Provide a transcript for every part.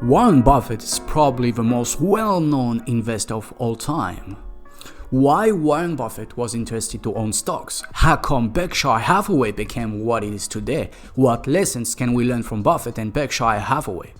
Warren Buffett is probably the most well-known investor of all time. Why Warren Buffett was interested to own stocks? How come Berkshire Hathaway became what it is today? What lessons can we learn from Buffett and Berkshire Hathaway?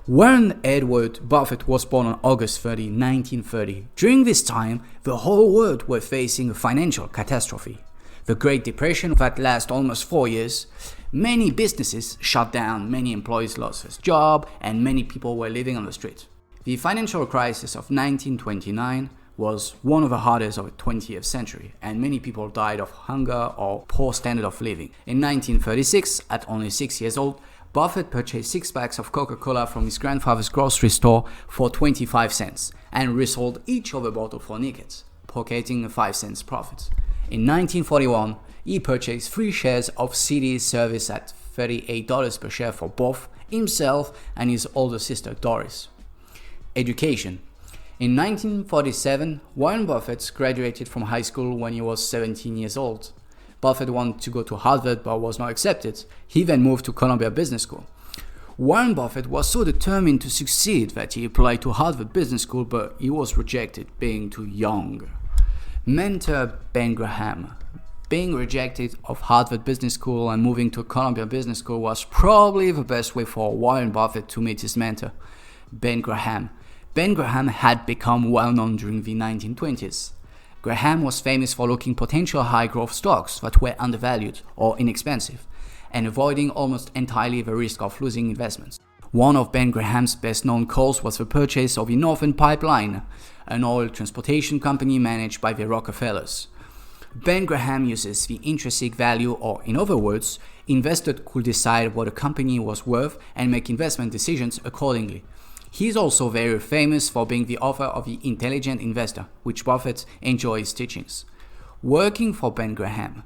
Warren Edward Buffett was born on August 30, 1930. During this time, the whole world were facing a financial catastrophe. The Great Depression that lasted almost 4 years. Many businesses shut down, many employees lost their job, and many people were living on the street. The financial crisis of 1929 was one of the hardest of the 20th century, and many people died of hunger or poor standard of living. In 1936, at only 6 years old, Buffett purchased 6 packs of Coca-Cola from his grandfather's grocery store for 25 cents and resold each of the bottles for nickels, pocketing a 5 cents profit. In 1941, he purchased 3 shares of CD Service at $38 per share for both himself and his older sister Doris. Education. In 1947, Warren Buffett graduated from high school when he was 17 years old. Buffett wanted to go to Harvard but was not accepted. He then moved to Columbia Business School. Warren Buffett was so determined to succeed that he applied to Harvard Business School, but he was rejected, being too young. Mentor Ben Graham. Being rejected of Harvard Business School and moving to Columbia Business School was probably the best way for Warren Buffett to meet his mentor, Ben Graham. Ben Graham had become well known during the 1920s. Graham was famous for looking potential high-growth stocks that were undervalued or inexpensive, and avoiding almost entirely the risk of losing investments. One of Ben Graham's best-known calls was the purchase of the Northern Pipeline, an oil transportation company managed by the Rockefellers. Ben Graham uses the intrinsic value, or in other words, investors could decide what a company was worth and make investment decisions accordingly. He is also very famous for being the author of The Intelligent Investor, which Buffett enjoys teachings. Working for Ben Graham.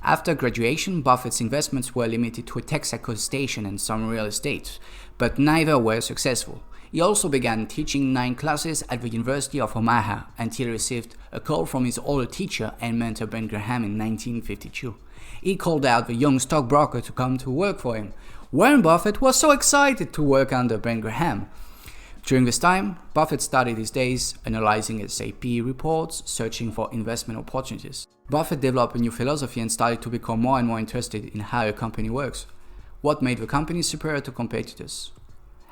After graduation, Buffett's investments were limited to a Texaco station and some real estate, but neither were successful. He also began teaching 9 classes at the University of Omaha until he received a call from his older teacher and mentor Ben Graham in 1952. He called out the young stockbroker to come to work for him. Warren Buffett was so excited to work under Ben Graham. During this time, Buffett started his days analyzing SAP reports, searching for investment opportunities. Buffett developed a new philosophy and started to become more and more interested in how a company works. What made the company superior to competitors?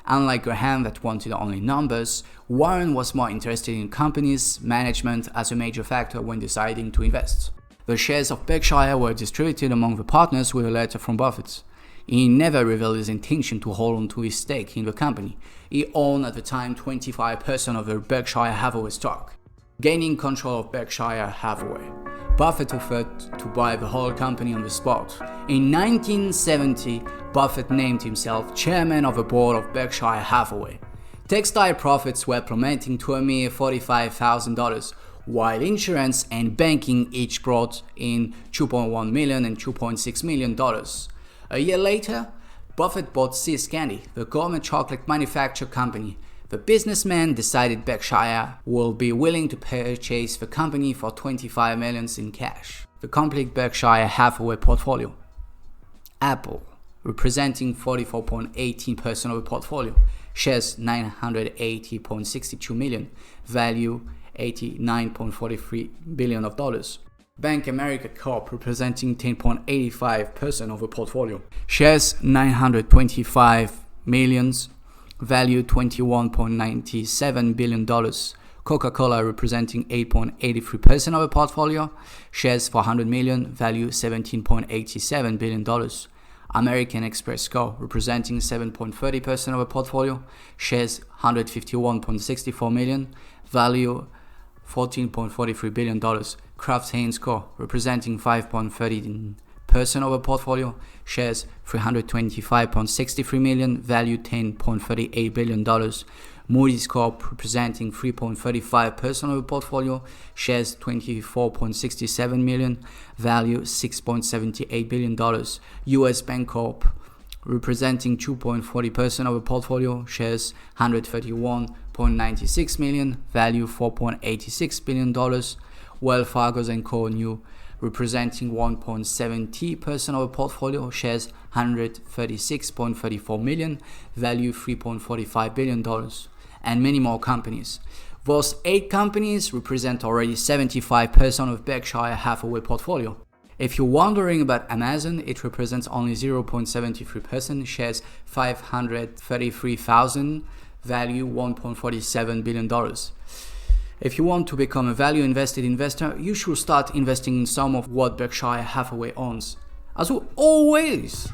Unlike Graham that wanted only numbers, Warren was more interested in companies' management as a major factor when deciding to invest. The shares of Berkshire were distributed among the partners with a letter from Buffett. He never revealed his intention to hold on to his stake in the company. He owned at the time 25% of the Berkshire Hathaway stock. Gaining control of Berkshire Hathaway, Buffett offered to buy the whole company on the spot. In 1970, Buffett named himself chairman of the board of Berkshire Hathaway. Textile profits were plummeting to a mere $45,000, while insurance and banking each brought in $2.1 million and $2.6 million. A year later, Buffett bought See's Candy, the gourmet chocolate manufacturing company. The businessman decided Berkshire will be willing to purchase the company for $25 million in cash. The complete Berkshire Hathaway portfolio. Apple, representing 44.18% of the portfolio, shares $980.62 million, value $89.43 billion of dollars. Bank America Corp, representing 10.85% of the portfolio, shares $925 million, value $21.97 billion. Coca-Cola, representing 8.83% of the portfolio, shares $400 million, value $17.87 billion. American Express Co., representing 7.30% of the portfolio, shares $151.64 million, value $14.43 billion. Kraft Heinz Co., representing 5.30% of the portfolio, shares $325.63 million, value $10.38 billion. Moody's Corp., representing 3.35% of the portfolio, shares $24.67 million, value $6.78 billion. US Bank Corp., representing 2.40% of the portfolio, shares $131.96 million, value $4.86 billion. Wells Fargo & Co. New, representing 1.70% of the portfolio, shares $136.34 million, value $3.45 billion, and many more companies. Those 8 companies represent already 75% of Berkshire Hathaway portfolio. If you're wondering about Amazon, it represents only 0.73%, shares 533,000, value $1.47 billion. If you want to become a value invested investor, you should start investing in some of what Berkshire Hathaway owns. As always,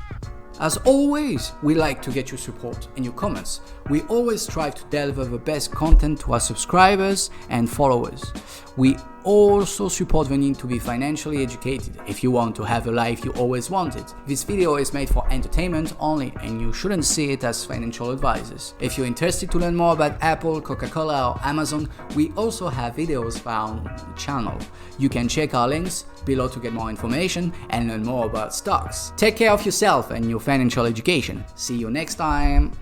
we like to get your support and your comments. We always strive to deliver the best content to our subscribers and followers. We also support the need to be financially educated if you want to have a life you always wanted. This video is made for entertainment only and you shouldn't see it as financial advice. If you're interested to learn more about Apple, Coca-Cola or Amazon, we also have videos found on the channel. You can check our links below to get more information and learn more about stocks. Take care of yourself and your financial education. See you next time.